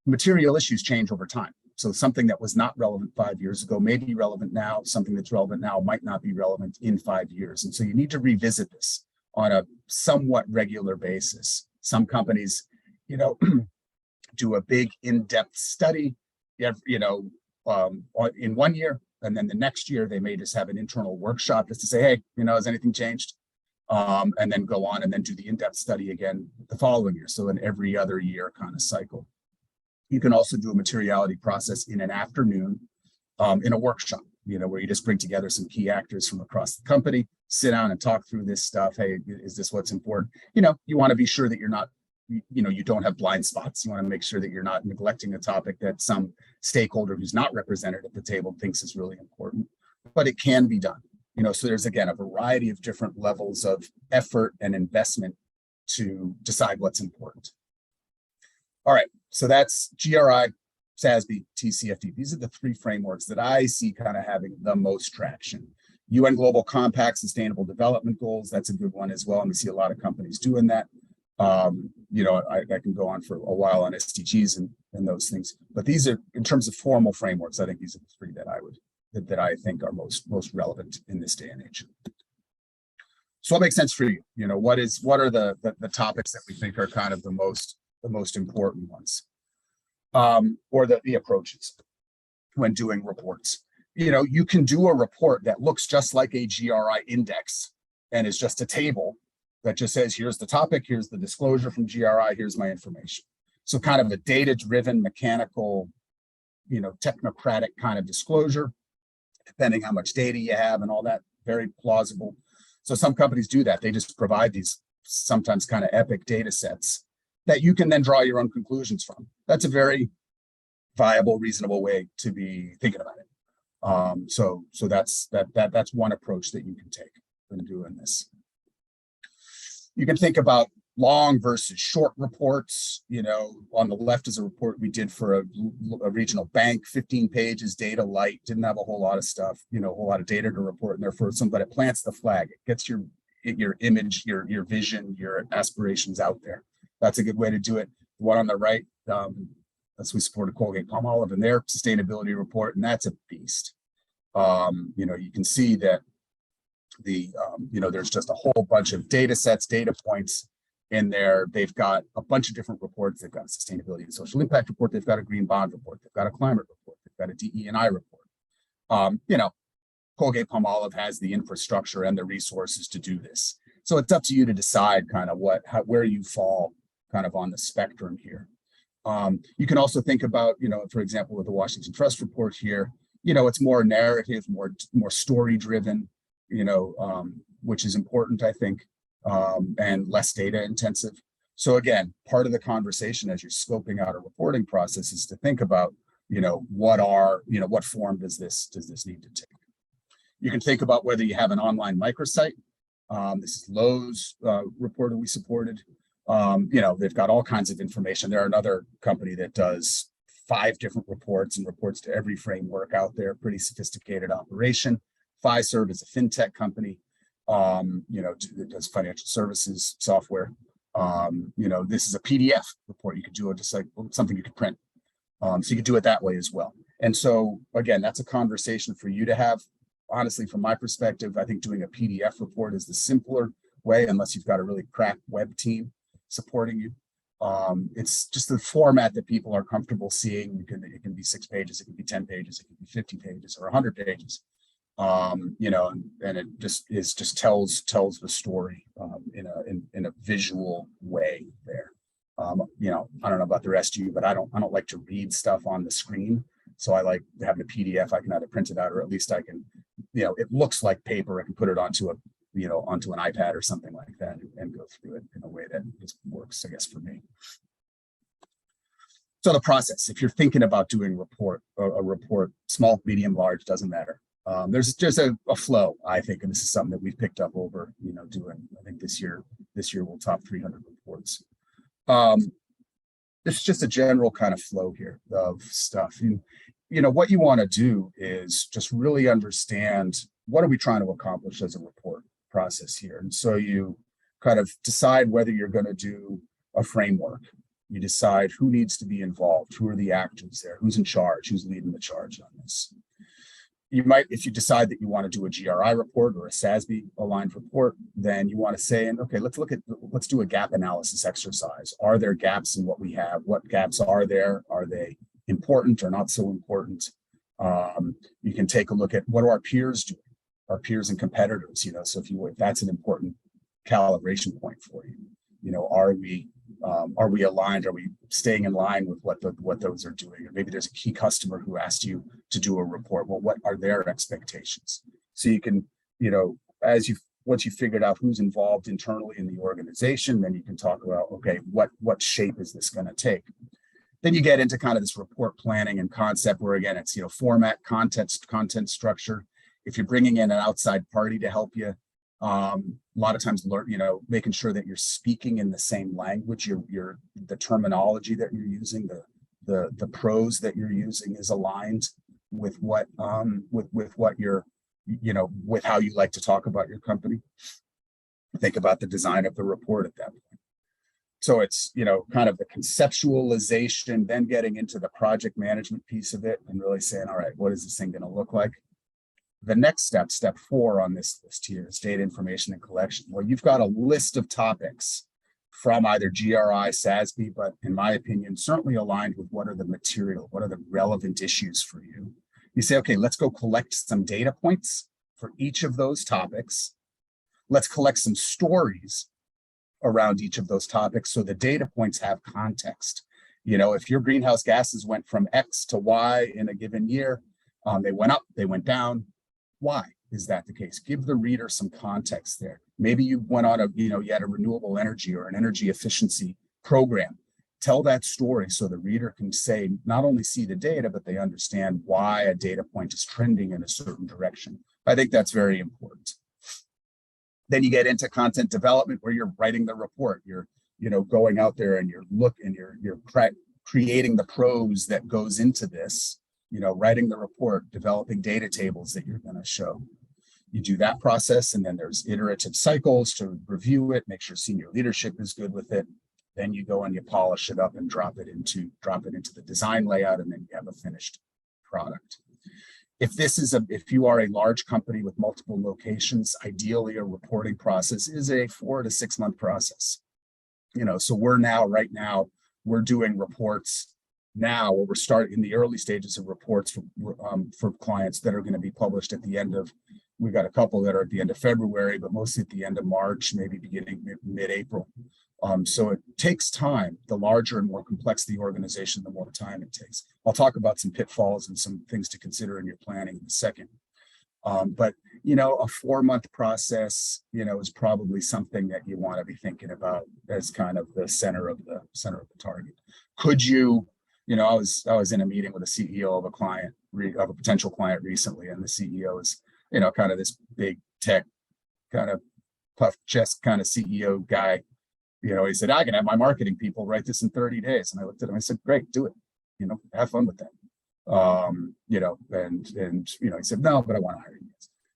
Material issues change over time. So something that was not relevant 5 years ago may be relevant now. Something that's relevant now might not be relevant in 5 years. And so you need to revisit this on a somewhat regular basis. Some companies, do a big in-depth study, in 1 year, and then the next year they may just have an internal workshop just to say, hey, has anything changed? And then go on and then do the in-depth study again the following year. So an every other year kind of cycle. You can also do a materiality process in an afternoon in a workshop, where you just bring together some key actors from across the company, sit down and talk through this stuff. Hey, is this what's important? You want to be sure that you're not, you don't have blind spots. You want to make sure that you're not neglecting a topic that some stakeholder who's not represented at the table thinks is really important, but it can be done. So there's, again, a variety of different levels of effort and investment to decide what's important. All right, so that's GRI, SASB, TCFD. These are the three frameworks that I see kind of having the most traction. UN Global Compact, Sustainable Development Goals, that's a good one as well. And we see a lot of companies doing that. I can go on for a while on SDGs and those things. But these are, in terms of formal frameworks, I think these are the three that I think are most relevant in this day and age. So what makes sense for you? What are the topics that we think are kind of the most important ones, or the approaches when doing reports? You can do a report that looks just like a GRI index and is just a table that just says, here's the topic, here's the disclosure from GRI, here's my information. So kind of a data-driven, mechanical, technocratic kind of disclosure, depending how much data you have and all that, very plausible. So some companies do that. They just provide these sometimes kind of epic data sets that you can then draw your own conclusions from. That's a very viable, reasonable way to be thinking about it. So that's one approach that you can take when doing this. You can think about long versus short reports. On the left is a report we did for a regional bank, 15 pages, data light, didn't have a whole lot of stuff, a whole lot of data to report in there for somebody. It plants the flag. It gets your image, your vision, your aspirations out there. That's a good way to do it. The one on the right, as we supported Colgate Palmolive in their sustainability report, and that's a beast. You can see that there's just a whole bunch of data sets, data points in there. They've got a bunch of different reports. They've got a sustainability and social impact report. They've got a green bond report. They've got a climate report. They've got a DE&I report. Colgate Palmolive has the infrastructure and the resources to do this. So it's up to you to decide kind of where you fall kind of on the spectrum here. You can also think about, for example, with the Washington Trust report here, it's more narrative, more story driven, which is important, I think, and less data intensive. So again, part of the conversation as you're scoping out a reporting process is to think about, what form does this need to take? You can think about whether you have an online microsite. This is Lowe's report that we supported. They've got all kinds of information. They're another company that does 5 different reports and reports to every framework out there, pretty sophisticated operation. Sustainserv is a fintech company, that does financial services software. This is a PDF report. You could do it just like something you could print. So you could do it that way as well. And so again, that's a conversation for you to have. Honestly, from my perspective, I think doing a PDF report is the simpler way, unless you've got a really crack web team supporting you. It's just the format that people are comfortable seeing. It can be 6 pages, it can be 10 pages, it can be 50 pages or 100 pages. And it just tells the story in a visual way there. I don't know about the rest of you, but I don't like to read stuff on the screen. So I like having a PDF. I can either print it out, or at least I can, it looks like paper. I can put it onto an iPad or something like that and go through it in a way that just works, I guess, for me. So the process, if you're thinking about doing a report, small, medium, large, doesn't matter. There's just a flow, I think, and this is something that we've picked up over, doing, I think this year we'll top 300 reports. It's just a general kind of flow here of stuff. What you want to do is just really understand, what are we trying to accomplish as a report process here? And so you kind of decide whether you're going to do a framework. You decide who needs to be involved, who are the actors there, who's in charge, who's leading the charge on this. You might, if you decide that you want to do a GRI report or a SASB aligned report, then you want to say, okay, let's do a gap analysis exercise. Are there gaps in what we have? What gaps are there? Are they important or not so important? You can take a look at what are our peers doing, our peers and competitors, so if that's an important calibration point for you, are we aligned? Are we staying in line with what those are doing? Or maybe there's a key customer who asked you to do a report. Well, what are their expectations? So you can, once you figured out who's involved internally in the organization, then you can talk about, okay, what shape is this going to take? Then you get into kind of this report planning and concept where, again, it's, format, content structure. If you're bringing in an outside party to help you, a lot of times, making sure that you're speaking in the same language, the terminology that you're using, the prose that you're using is aligned with what what you're, with how you like to talk about your company. Think about the design of the report at that point. So it's, kind of the conceptualization, then getting into the project management piece of it and really saying, all right, what is this thing going to look like? The next step 4 on this list here is data information and collection. Well, you've got a list of topics from either GRI, SASB, but in my opinion, certainly aligned with what are the relevant issues for you. You say, okay, let's go collect some data points for each of those topics. Let's collect some stories around each of those topics so the data points have context. If your greenhouse gases went from X to Y in a given year, they went up, they went down. Why is that the case? Give the reader some context there. Maybe you went on you had a renewable energy or an energy efficiency program. Tell that story so the reader can not only see the data, but they understand why a data point is trending in a certain direction. I think that's very important. Then you get into content development where you're writing the report. You're, going out there and you're creating the prose that goes into this. Writing the report, developing data tables that you're going to show. You do that process, and then there's iterative cycles to review it, make sure senior leadership is good with it. Then you go and you polish it up and drop it into the design layout, and then you have a finished product. If you are a large company with multiple locations, ideally a reporting process is a 4 to 6 month process. So right now we're doing reports now, where we're starting in the early stages of reports for clients that are going to be published at the end of, we've got a couple that are at the end of February, but mostly at the end of March, maybe beginning mid-April. So it takes time. The larger and more complex the organization, the more time it takes. I'll talk about some pitfalls and some things to consider in your planning in a second. But a 4-month process, is probably something that you want to be thinking about as kind of the center of the target. Could you? I was in a meeting with a CEO of a potential client recently, and the CEO is, kind of this big tech, kind of puff chest kind of CEO guy. He said, I can have my marketing people write this in 30 days. And I looked at him, I said, great, do it, have fun with that. He said, no, but I want to hire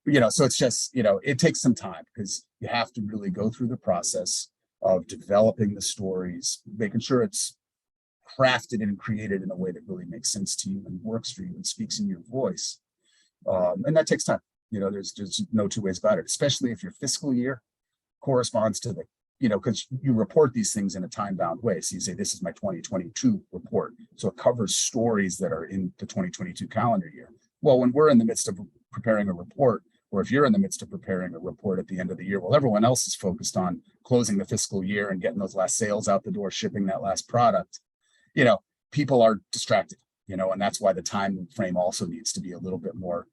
you guys. So it's just, it takes some time because you have to really go through the process of developing the stories, making sure it's crafted and created in a way that really makes sense to you and works for you and speaks in your voice. And that takes time. There's no two ways about it, especially if your fiscal year corresponds to because you report these things in a time-bound way. So you say, this is my 2022 report. So it covers stories that are in the 2022 calendar year. Well, when we're in the midst of preparing a report, or if you're in the midst of preparing a report at the end of the year, well, everyone else is focused on closing the fiscal year and getting those last sales out the door, shipping that last product. People are distracted, and that's why the time frame also needs to be a little bit more,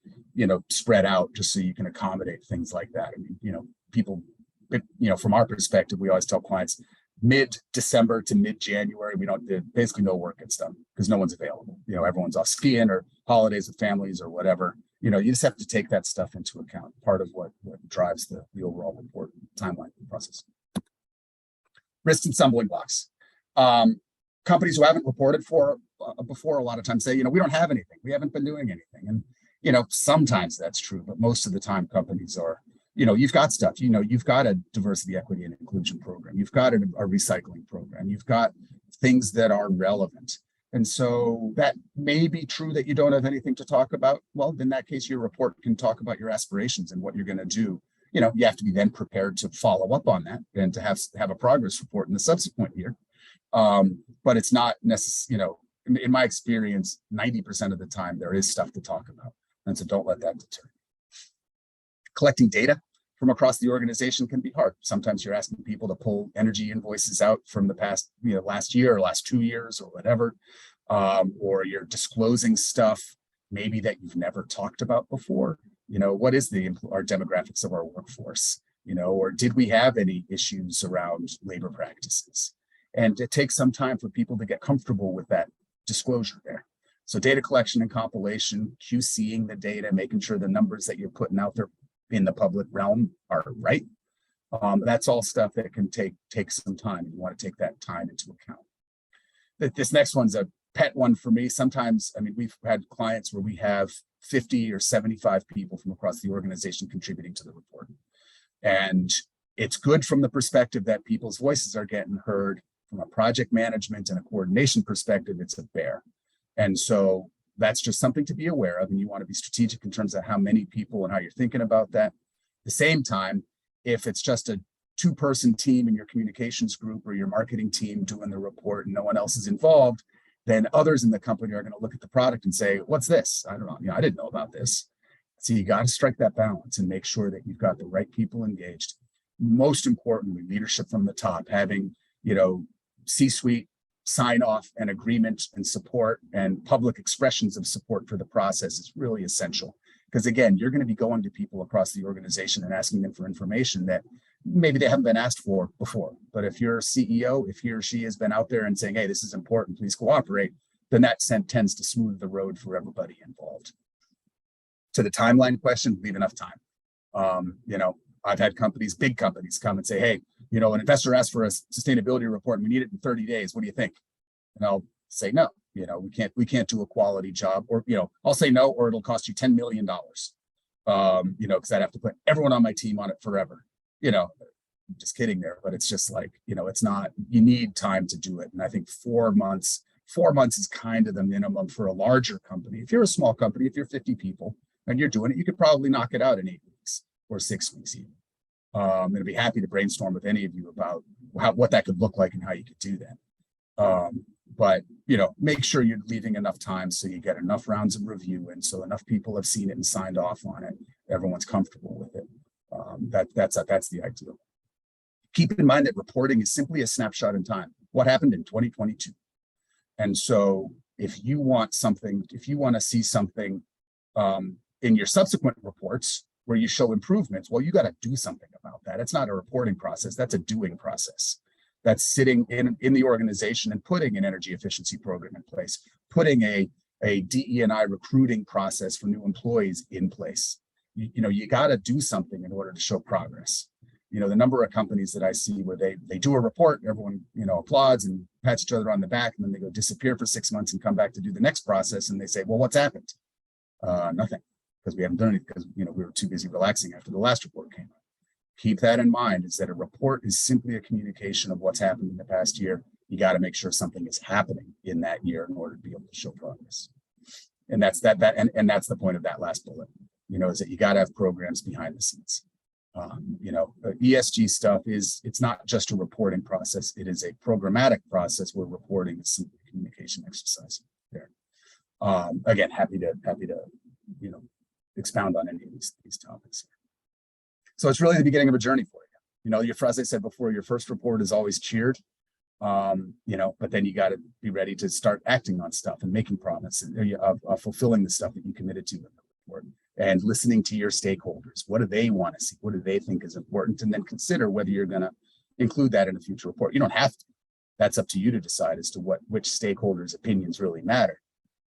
spread out, just so you can accommodate things like that. I mean, people, from our perspective, we always tell clients mid-December to mid-January, there's basically no work gets done because no one's available. Everyone's off skiing or holidays with families or whatever. You just have to take that stuff into account. Part of what drives the overall report timeline process. Risks and stumbling blocks. Companies who haven't reported before a lot of times say, we don't have anything. We haven't been doing anything. And, sometimes that's true, but most of the time companies are, you've got stuff, you've got a diversity, equity, and inclusion program. You've got a recycling program. You've got things that are relevant. And so that may be true that you don't have anything to talk about. Well, in that case, your report can talk about your aspirations and what you're going to do. You know, you have to be then prepared to follow up on that and to have a progress report in the subsequent year. But it's not necessary, you know, in my experience, 90% of the time there is stuff to talk about. And so don't let that deter you. Collecting data from across the organization can be hard. Sometimes you're asking people to pull energy invoices out from the past, you know, last year or last 2 years or whatever, or you're disclosing stuff maybe that you've never talked about before. You know, what is our demographics of our workforce? You know, or did we have any issues around labor practices? And it takes some time for people to get comfortable with that disclosure there. So data collection and compilation, QCing the data, making sure the numbers that you're putting out there in the public realm are right. That's all stuff that can take some time. You want to take that time into account. This next one's a pet one for me. Sometimes, I mean, we've had clients where we have 50 or 75 people from across the organization contributing to the report. And it's good from the perspective that people's voices are getting heard. From a project management and a coordination perspective, it's a bear. And so that's just something to be aware of. And you want to be strategic in terms of how many people and how you're thinking about that. At the same time, if it's just a 2-person team in your communications group or your marketing team doing the report and no one else is involved, then others in the company are going to look at the product and say, what's this? I don't know. You know, I didn't know about this. So you got to strike that balance and make sure that you've got the right people engaged. Most importantly, leadership from the top, having, you know, C-suite sign off and agreement and support and public expressions of support for the process is really essential. Because again, you're going to be going to people across the organization and asking them for information that maybe they haven't been asked for before. But if you're a CEO, if he or she has been out there and saying, hey, this is important, please cooperate, then that tends to smooth the road for everybody involved. To the timeline question, leave enough time. You know, I've had companies, big companies, come and say, hey, you know, an investor asked for a sustainability report and we need it in 30 days. What do you think? And I'll say, no, you know, we can't do a quality job, or, you know, I'll say no, or it'll cost you $10 million. You know, because I'd have to put everyone on my team on it forever. You know, I'm just kidding there, but it's just like, you know, it's not, you need time to do it. And I think 4 months is kind of the minimum for a larger company. If you're a small company, if you're 50 people and you're doing it, you could probably knock it out in 8 weeks or 6 weeks even. I'm going to be happy to brainstorm with any of you about what that could look like and how you could do that. But, you know, make sure you're leaving enough time so you get enough rounds of review and so enough people have seen it and signed off on it. Everyone's comfortable with it. That's the ideal. Keep in mind that reporting is simply a snapshot in time. What happened in 2022? And so if you want to see something in your subsequent reports where you show improvements, well, you got to do something about that. It's not a reporting process. That's a doing process. That's sitting in the organization and putting an energy efficiency program in place, putting a DE&I recruiting process for new employees in place. You know, you got to do something in order to show progress. You know, the number of companies that I see where they do a report, everyone, you know, applauds and pats each other on the back, and then they go disappear for 6 months and come back to do the next process. And they say, well, what's happened? Nothing, because we haven't done anything because, you know, we were too busy relaxing after the last report came out. Keep that in mind, is that a report is simply a communication of what's happened in the past year. You got to make sure something is happening in that year in order to be able to show progress. And that's and that's the point of that last bullet, you know, is that you got to have programs behind the scenes. You know, ESG stuff it's not just a reporting process. It is a programmatic process where reporting is simply a communication exercise there. Again, happy to, you know, expound on any of these topics. So it's really the beginning of a journey for you. You know, as I said before, your first report is always cheered, you know, but then you got to be ready to start acting on stuff and making promises of fulfilling the stuff that you committed to in the report, and listening to your stakeholders. What do they want to see? What do they think is important? And then consider whether you're going to include that in a future report. You don't have to. That's up to you to decide as to which stakeholders' opinions really matter.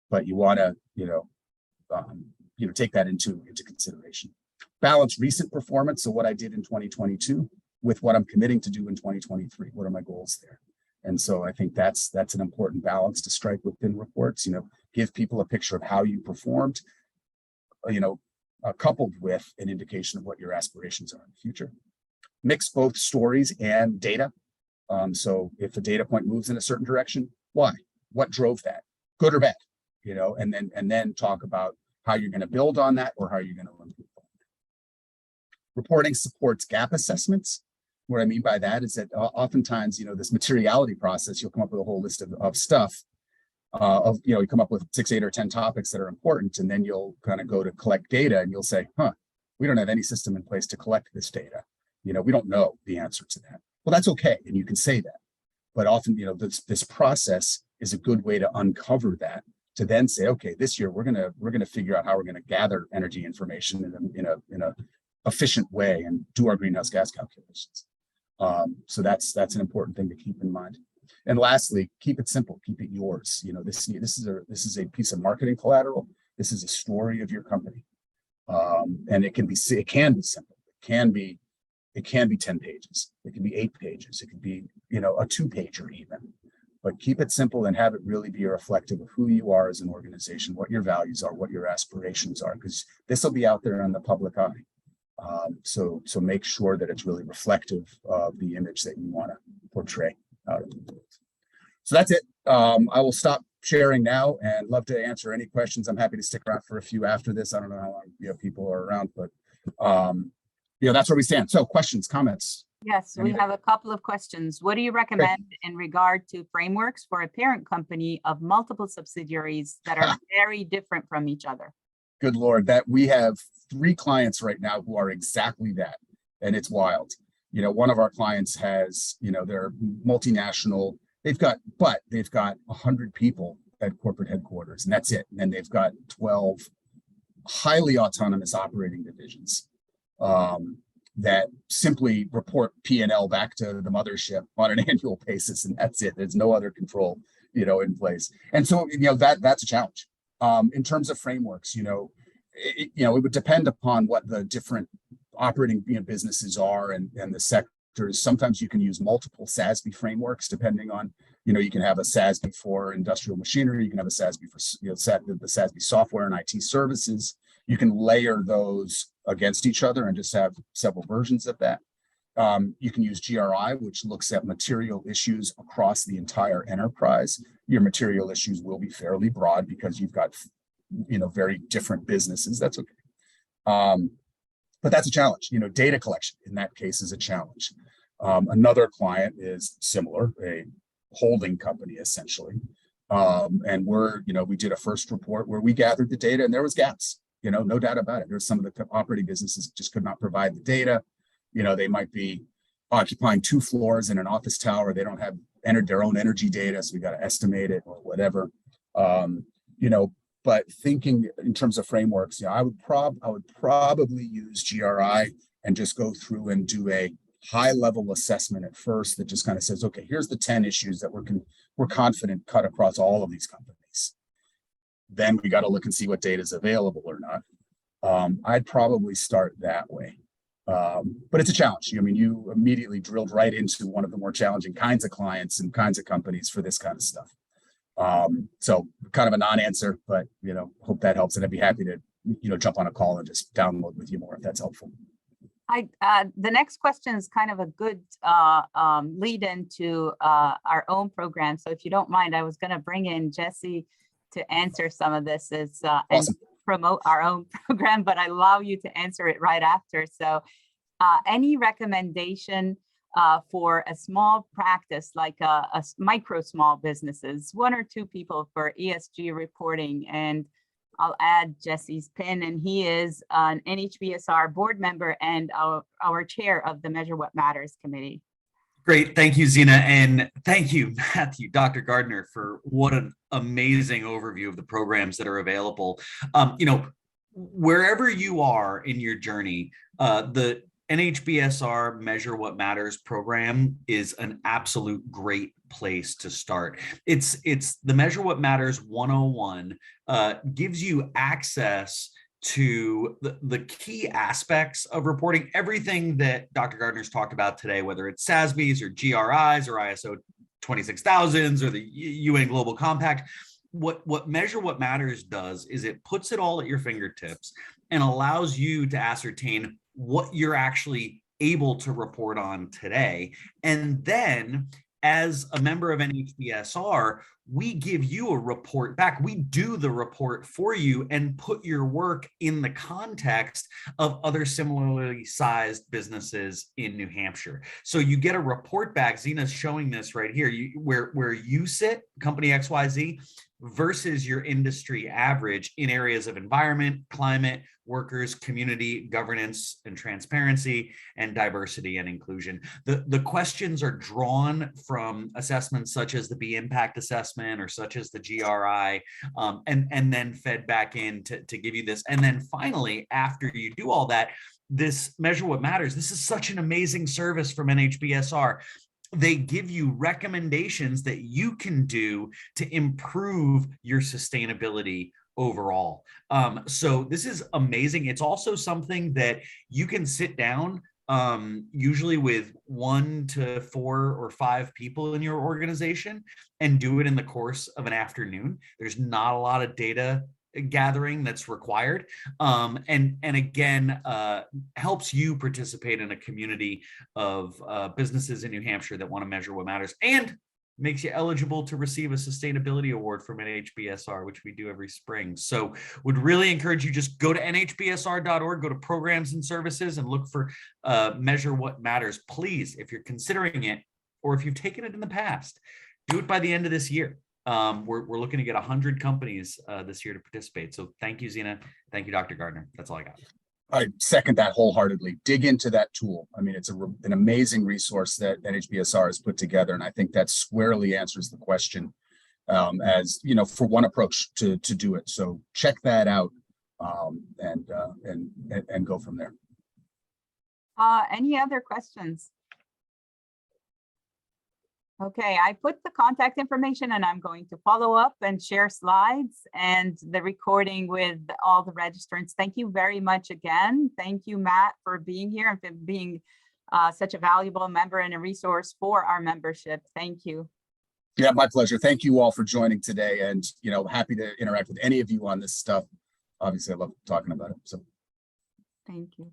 But you want to, you know, take that into consideration. Balance recent performance, so what I did in 2022 with what I'm committing to do in 2023. What are my goals there? And so I think that's an important balance to strike within reports. You know, give people a picture of how you performed, you know, coupled with an indication of what your aspirations are in the future. Mix both stories and data. So if a data point moves in a certain direction, why? What drove that? Good or bad? And then talk about how you're going to build on that or how you're going to improve on that. Reporting supports gap assessments. What I mean by that is that oftentimes, this materiality process, you'll come up with a whole list of stuff. You come up with 6, 8, or 10 topics that are important, and then you'll kind of go to collect data, and you'll say, we don't have any system in place to collect this data. We don't know the answer to that. Well, that's okay, and you can say that. But often, this process is a good way to uncover that, to then say, okay, this year we're gonna figure out how we're gonna gather energy information in a efficient way and do our greenhouse gas calculations. So that's an important thing to keep in mind. And lastly, keep it simple, keep it yours. This is a piece of marketing collateral. This is a story of your company. And it can be simple. It can be 10 pages. It can be 8 pages. It can be, a 2-pager even. But keep it simple and have it really be reflective of who you are as an organization, what your values are, what your aspirations are, because this will be out there in the public eye. So make sure that it's really reflective of the image that you want to portray out of the world. So that's it. I will stop sharing now and love to answer any questions. I'm happy to stick around for a few after this. I don't know how long people are around, but that's where we stand. So questions, comments? Yes, we have a couple of questions. What do you recommend in regard to frameworks for a parent company of multiple subsidiaries that are very different from each other? Good Lord, that we have 3 clients right now who are exactly that. And it's wild. One of our clients has, they're multinational. They've got 100 people at corporate headquarters, and that's it. And then they've got 12 highly autonomous operating divisions that simply report P&L back to the mothership on an annual basis, and that's it. There's no other control, in place. And so, that's a challenge. In terms of frameworks, it would depend upon what the different operating businesses are and the sectors. Sometimes you can use multiple SASB frameworks, depending on, you can have a SASB for industrial machinery, you can have a SASB for the SASB software and IT services. You can layer those against each other and just have several versions of that. You can use GRI, which looks at material issues across the entire enterprise. Your material issues will be fairly broad because you've got, very different businesses. That's okay. But that's a challenge. Data collection in that case is a challenge. Another client is similar, a holding company essentially. And we did a first report where we gathered the data and there was gaps, no doubt about it. There's some of the operating businesses just could not provide the data. They might be occupying 2 floors in an office tower. They don't have entered their own energy data, so we got to estimate it or whatever. But thinking in terms of frameworks, I would probably use GRI and just go through and do a high-level assessment at first that just kind of says, okay, here's the 10 issues that we're confident cut across all of these companies. Then we got to look and see what data is available or not. I'd probably start that way. But it's a challenge. You immediately drilled right into one of the more challenging kinds of clients and kinds of companies for this kind of stuff. So kind of a non-answer, but, hope that helps. And I'd be happy to, jump on a call and just download with you more if that's helpful. The next question is kind of a good lead into our own program. So if you don't mind, I was going to bring in Jesse to answer some of this Awesome. and promote our own program, but I allow you to answer it right after. So any recommendation for a small practice, like a micro small businesses, 1 or 2 people for ESG reporting? And I'll add Jesse's pin, and he is an NHBSR board member and our chair of the Measure What Matters committee. Great. Thank you, Zena. And thank you, Matthew, Dr. Gardner, for what an amazing overview of the programs that are available. Wherever you are in your journey, the NHBSR Measure What Matters program is an absolute great place to start. It's the Measure What Matters 101, gives you access to the key aspects of reporting, everything that Dr. Gardner's talked about today, whether it's SASBs or GRIs or ISO 26000s or the UN Global Compact. What Measure What Matters does is it puts it all at your fingertips and allows you to ascertain what you're actually able to report on today. And then as a member of NHBSR, we give you a report back. We do the report for you and put your work in the context of other similarly sized businesses in New Hampshire. So you get a report back. Zena's showing this right here, where you sit, company XYZ, versus your industry average in areas of environment, climate, workers, community, governance, and transparency, and diversity and inclusion. The questions are drawn from assessments such as the B impact assessment or such as the GRI, and then fed back in to give you this. And then finally, after you do all that, this Measure What Matters, this is such an amazing service from NHBSR. They give you recommendations that you can do to improve your sustainability overall. So this is amazing. It's also something that you can sit down usually with 1 to 4 or 5 people in your organization and do it in the course of an afternoon. There's not a lot of data gathering that's required, and again helps you participate in a community of businesses in New Hampshire that want to measure what matters, and makes you eligible to receive a sustainability award from NHBSR, which we do every spring. So would really encourage you, just go to nhbsr.org, go to programs and services, and look for Measure What Matters. Please, if you're considering it, or if you've taken it in the past, do it by the end of this year. We're looking to get 100 companies this year to participate. So thank you, Zena. Thank you, Dr. Gardner. That's all I got. I second that wholeheartedly. Dig into that tool. I mean, it's an amazing resource that NHBSR has put together, and I think that squarely answers the question as, you know, for one approach to do it. So check that out and go from there. Any other questions? Okay, I put the contact information, and I'm going to follow up and share slides and the recording with all the registrants. Thank you very much again. Thank you, Matt, for being here and for being such a valuable member and a resource for our membership. Thank you. Yeah, my pleasure. Thank you all for joining today, and, you know, happy to interact with any of you on this stuff. Obviously, I love talking about it. So thank you.